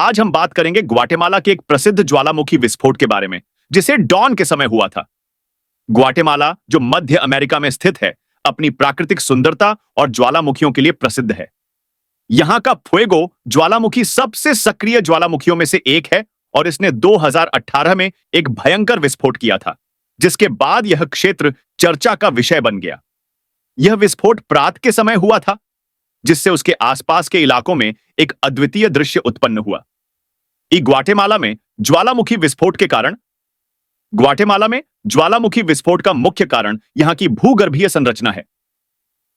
आज हम बात करेंगे ग्वाटेमाला के एक प्रसिद्ध ज्वालामुखी विस्फोट के बारे में, जिसे डॉन के समय हुआ था। ग्वाटेमाला, जो मध्य अमेरिका में स्थित है, अपनी प्राकृतिक सुंदरता और ज्वालामुखियों के लिए प्रसिद्ध है। यहां का फुएगो ज्वालामुखी सबसे सक्रिय ज्वालामुखियों में से एक है और इसने 2018 में एक भयंकर विस्फोट किया था, जिसके बाद यह क्षेत्र चर्चा का विषय बन गया। यह विस्फोट प्रात के समय हुआ था, जिससे उसके आसपास के इलाकों में एक अद्वितीय दृश्य उत्पन्न हुआ। ग्वाटेमाला में ज्वालामुखी विस्फोट के कारण ग्वाटेमाला में ज्वालामुखी विस्फोट का मुख्य कारण यहां की भूगर्भीय संरचना है।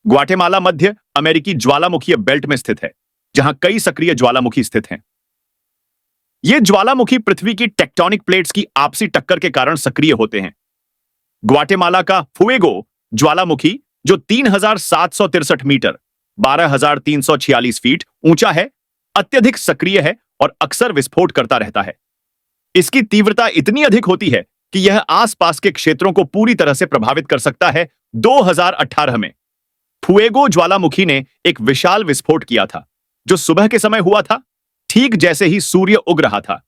ग्वाटेमाला मध्य अमेरिकी ज्वालामुखीय बेल्ट में स्थित है, जहां कई सक्रिय ज्वालामुखी स्थित हैं। ये ज्वालामुखी पृथ्वी की टेक्टोनिक प्लेट्स की आपसी टक्कर के कारण सक्रिय होते हैं। ग्वाटेमाला का फुएगो ज्वालामुखी, जो 3763 मीटर 12,346 फीट ऊंचा है, अत्यधिक सक्रिय है और अक्सर विस्फोट करता रहता है। इसकी तीव्रता इतनी अधिक होती है कि यह आसपास के क्षेत्रों को पूरी तरह से प्रभावित कर सकता है। 2018 में फुएगो ज्वालामुखी ने एक विशाल विस्फोट किया था, जो सुबह के समय हुआ था, ठीक जैसे ही सूर्य उग रहा था।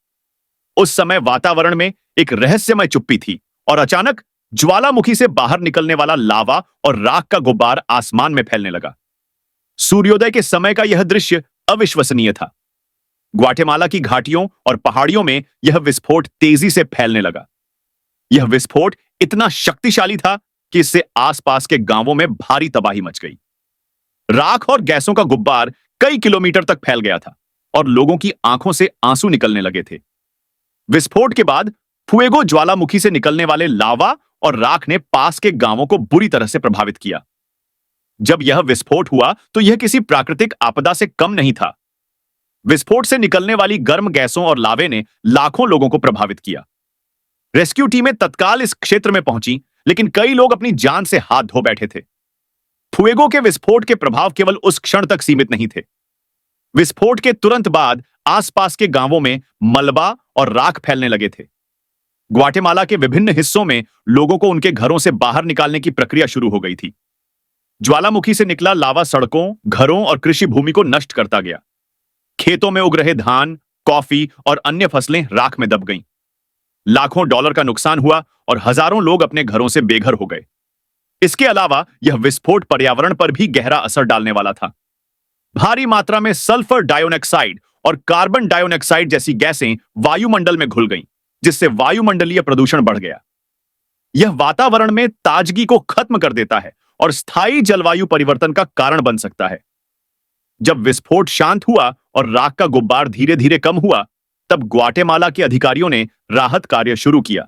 उस समय वातावरण में एक रहस्यमय चुप्पी थी और अचानक ज्वालामुखी से बाहर निकलने वाला लावा और राख का गुब्बार आसमान में फैलने लगा। सूर्योदय के समय का यह दृश्य अविश्वसनीय था। ग्वाटेमाला की घाटियों और पहाड़ियों में यह विस्फोट तेजी से फैलने लगा। यह विस्फोट इतना शक्तिशाली था कि इससे आसपास के गांवों में भारी तबाही मच गई। राख और गैसों का गुब्बार कई किलोमीटर तक फैल गया था और लोगों की आंखों से आंसू निकलने लगे थे। विस्फोट के बाद फुएगो ज्वालामुखी से निकलने वाले लावा और राख ने पास के गांवों को बुरी तरह से प्रभावित किया। जब यह विस्फोट हुआ तो यह किसी प्राकृतिक आपदा से कम नहीं था। विस्फोट से निकलने वाली गर्म गैसों और लावे ने लाखों लोगों को प्रभावित किया। रेस्क्यू टीमें तत्काल इस क्षेत्र में पहुंची, लेकिन कई लोग अपनी जान से हाथ धो बैठे थे। फुएगो के विस्फोट के प्रभाव केवल उस क्षण तक सीमित नहीं थे। विस्फोट के तुरंत बाद आसपास के गांवों में मलबा और राख फैलने लगे थे। ग्वाटेमाला के विभिन्न हिस्सों में लोगों को उनके घरों से बाहर निकालने की प्रक्रिया शुरू हो गई थी। ज्वालामुखी से निकला लावा सड़कों, घरों और कृषि भूमि को नष्ट करता गया। खेतों में उग रहे धान, कॉफी और अन्य फसलें राख में दब गईं। लाखों डॉलर का नुकसान हुआ और हजारों लोग अपने घरों से बेघर हो गए। इसके अलावा यह विस्फोट पर्यावरण पर भी गहरा असर डालने वाला था। भारी मात्रा में सल्फर डाइऑक्साइड और कार्बन डाइऑक्साइड जैसी गैसें वायुमंडल में घुल गईं, जिससे वायुमंडलीय प्रदूषण बढ़ गया। यह वातावरण में ताजगी को खत्म कर देता है और स्थायी जलवायु परिवर्तन का कारण बन सकता है। जब विस्फोट शांत हुआ और राख का गुब्बार धीरे धीरे कम हुआ, तब ग्वाटेमाला के अधिकारियों ने राहत कार्य शुरू किया।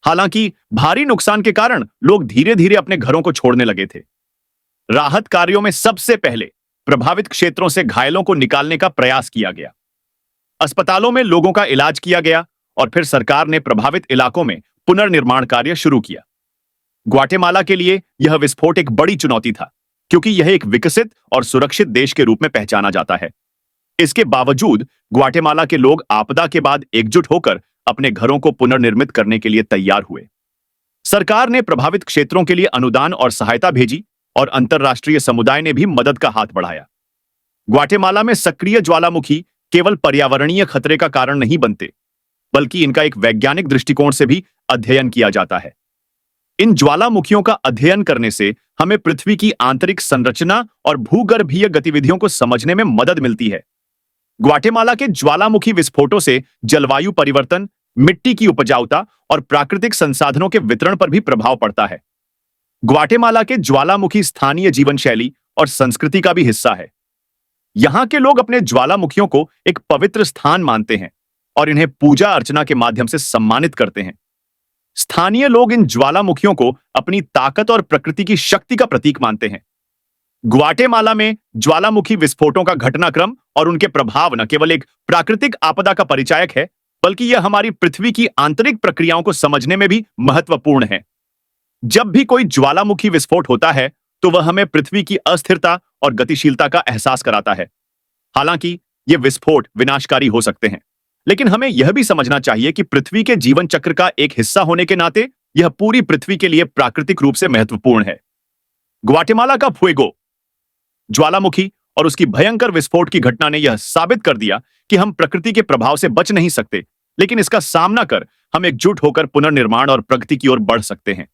हालांकि भारी नुकसान के कारण लोग धीरे धीरे अपने घरों को छोड़ने लगे थे। राहत कार्यों में सबसे पहले प्रभावित क्षेत्रों से घायलों को निकालने का प्रयास किया गया। अस्पतालों में लोगों का इलाज किया गया और फिर सरकार ने प्रभावित इलाकों में पुनर्निर्माण कार्य शुरू किया। ग्वाटेमाला के लिए यह विस्फोट एक बड़ी चुनौती था, क्योंकि यह एक विकसित और सुरक्षित देश के रूप में पहचाना जाता है। इसके बावजूद ग्वाटेमाला के लोग आपदा के बाद एकजुट होकर अपने घरों को पुनर्निर्मित करने के लिए तैयार हुए। सरकार ने प्रभावित क्षेत्रों के लिए अनुदान और सहायता भेजी और अंतर्राष्ट्रीय समुदाय ने भी मदद का हाथ बढ़ाया। ग्वाटेमाला में सक्रिय ज्वालामुखी केवल पर्यावरणीय खतरे का कारण नहीं बनते, बल्कि इनका एक वैज्ञानिक दृष्टिकोण से भी अध्ययन किया जाता है। इन ज्वालामुखियों का अध्ययन करने से हमें पृथ्वी की आंतरिक संरचना और भूगर्भीय गतिविधियों को समझने में मदद मिलती है। ग्वाटेमाला के ज्वालामुखी विस्फोटों से जलवायु परिवर्तन, मिट्टी की उपजाऊता और प्राकृतिक संसाधनों के वितरण पर भी प्रभाव पड़ता है। ग्वाटेमाला के ज्वालामुखी स्थानीय जीवन शैली और संस्कृति का भी हिस्सा है। यहां के लोग अपने ज्वालामुखियों को एक पवित्र स्थान मानते हैं और इन्हें पूजा अर्चना के माध्यम से सम्मानित करते हैं। स्थानीय लोग इन ज्वालामुखियों को अपनी ताकत और प्रकृति की शक्ति का प्रतीक मानते हैं। ग्वाटेमाला में ज्वालामुखी विस्फोटों का घटनाक्रम और उनके प्रभाव न केवल एक प्राकृतिक आपदा का परिचायक है, बल्कि यह हमारी पृथ्वी की आंतरिक प्रक्रियाओं को समझने में भी महत्वपूर्ण है। जब भी कोई ज्वालामुखी विस्फोट होता है, तो वह हमें पृथ्वी की अस्थिरता और गतिशीलता का एहसास कराता है। हालांकि ये विस्फोट विनाशकारी हो सकते हैं, लेकिन हमें यह भी समझना चाहिए कि पृथ्वी के जीवन चक्र का एक हिस्सा होने के नाते यह पूरी पृथ्वी के लिए प्राकृतिक रूप से महत्वपूर्ण है। ग्वाटेमाला का फुएगो ज्वालामुखी और उसकी भयंकर विस्फोट की घटना ने यह साबित कर दिया कि हम प्रकृति के प्रभाव से बच नहीं सकते, लेकिन इसका सामना कर हम एकजुट होकर पुनर्निर्माण और प्रगति की ओर बढ़ सकते हैं।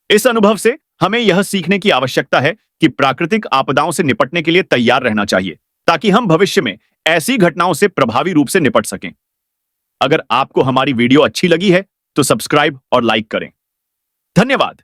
इस अनुभव से हमें यह सीखने की आवश्यकता है कि प्राकृतिक आपदाओं से निपटने के लिए तैयार रहना चाहिए, ताकि हम भविष्य में ऐसी घटनाओं से प्रभावी रूप से निपट सकें। अगर आपको हमारी वीडियो अच्छी लगी है तो सब्सक्राइब और लाइक करें। धन्यवाद।